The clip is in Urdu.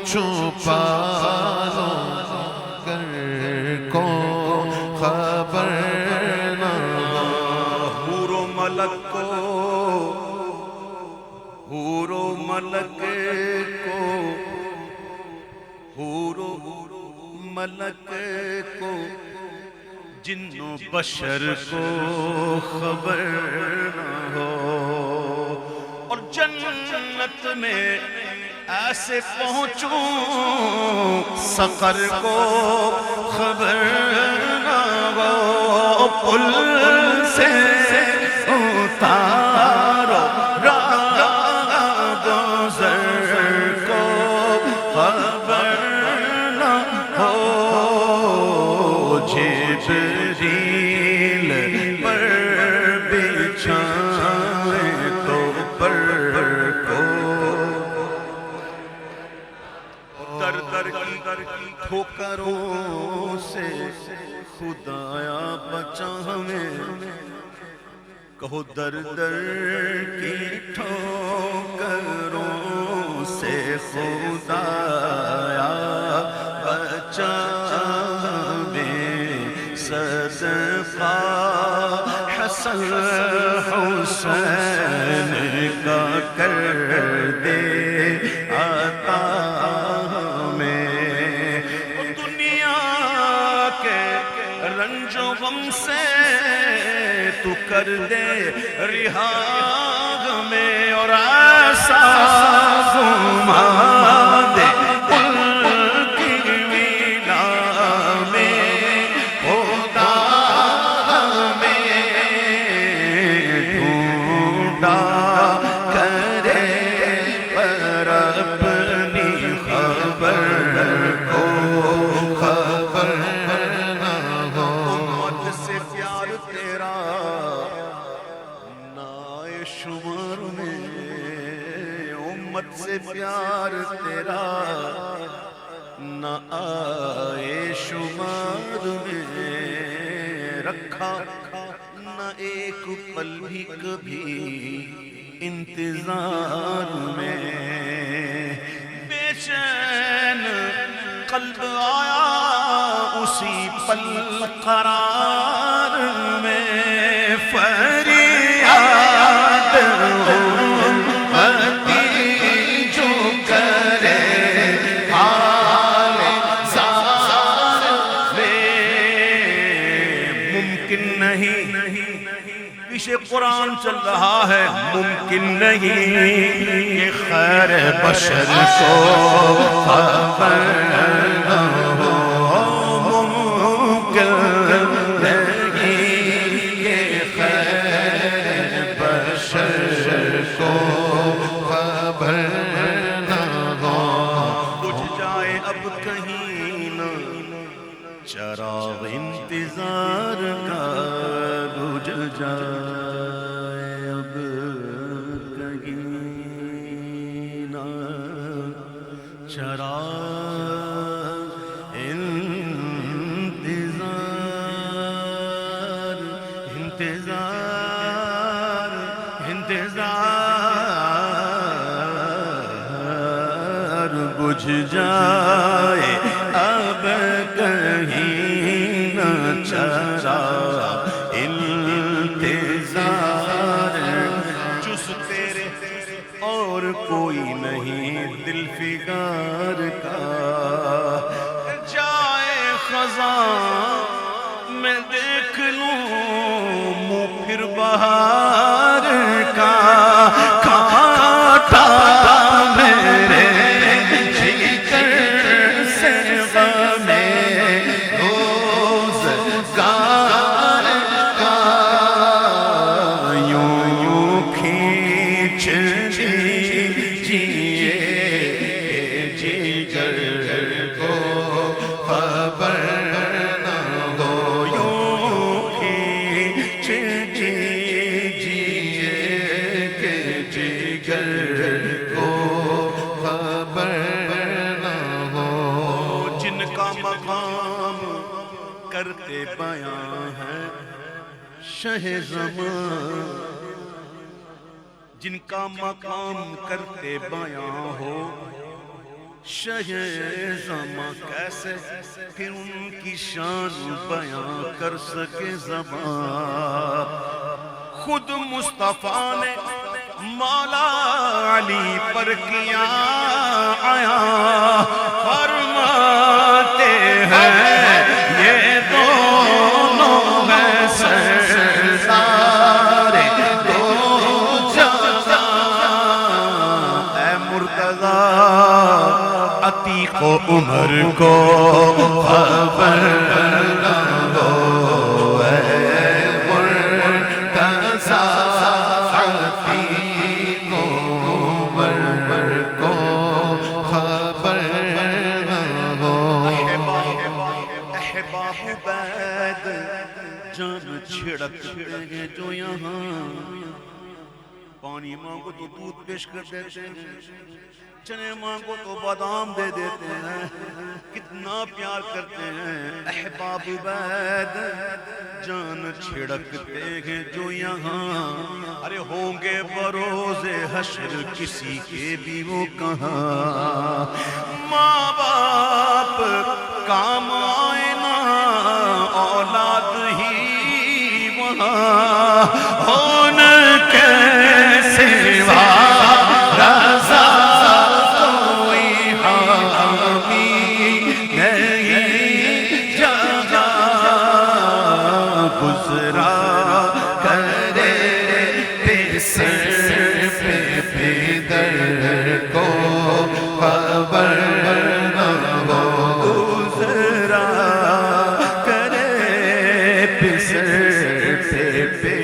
چھپا لو گر کو خبر نہ ہو۔ حور و ملک کو، حور و ملک کو، حور و ملک کو، جن و بشر کو خبر نہ ہو۔ اور جنت میں ایسے پہنچوں سقر کو خبر نہ ہو۔ پل سے اتارو راہ گزر کو خبر نہ ہو۔ جبریل پر بچھائے تو پر کو، در در کی ٹھوکروں سے خدایا بچا ہمیں۔ کہو در در کی ٹھوکروں سے خدایا بچا ہمیں۔ صدقہ حسن حسین کا کر دے عطا ہمیں۔ دنیا کے رنج و غم سے تو کر دے رہا ہمیں، اور ایسا گھما دے ان کی مینا میں خدا ہمیں ڈھونڈا کرے پر اپنی خبر کو خبر نہ ہو۔ امت سے پیار تیرا نائے شمار میں، امت سے پیار تیرا نہ آئے شمار میں رکھا نہ ایک پل بھی کبھی انتظار میں۔ بے چین قلب آیا اسی پل قرار میں، فریاد امتی جو کرے حال زار میں۔ ممکن نہیں، پیچھے قرآن چل رہا ہے، ممکن نہیں کہ خیر بشر کو خبر نہ ہو۔ ممکن نہیں کہ خیر بشر کو خبر نہ ہو۔ بجھ جائے اب کہیں نہ چراغ انتظار کا، بجھ جائے اب کہیں نہ چراغ انتظار انتظار انتظار بجھ جائے اب کہیں نہ چراغ انتظار۔ جز تیرے اور کوئی نہیں دل فگار کا، جائے خزاں میں دیکھ لوں منہ پھر بہار کا، کھاتا میرے جگر سے غم روزگار کا، یوں یوں کھینچ لیجیے جگر کو خبر نہ ہو۔ یوں کھینچ لیجیے کہ جگر کو خبر نہ ہو۔ جن کا مقام کرتے بیاں ہے شہ زمان، جن کا مقام کرتے بیاں ہو شہ زماں کیسے پھر ان کی شان بیان کر سکے زبان خود مصطفیٰ نے مولا علی پر کیا آیا فرماتے ہیں یہ دونوں ہیں سردار دو جہاں اے مرتضی عتیق و عمر کو خبر نہ ہو اے مرتضی عتیق و عمر کو خبر نہ ہو احباب عبید جان چھڑکتے ہیں جو یہاں پانی مانگو تو دودھ پیش کر دیتے ہیں چنے مانگو تو بادام دے دیتے ہیں کتنا پیار کرتے ہیں احباب عبید جان چھڑکتے ہیں جو یہاں ارے ہوں گے بروز حشر کسی کے بھی وہ کہاں ماں باپ کام آئے نا اولاد ہی وہاں ہون کے سوا رضا کوئی حامی نہیں جگہ گزرا کرے سر پہ پیدر کو خبر نہ ہو گزرا کرے پسر پہ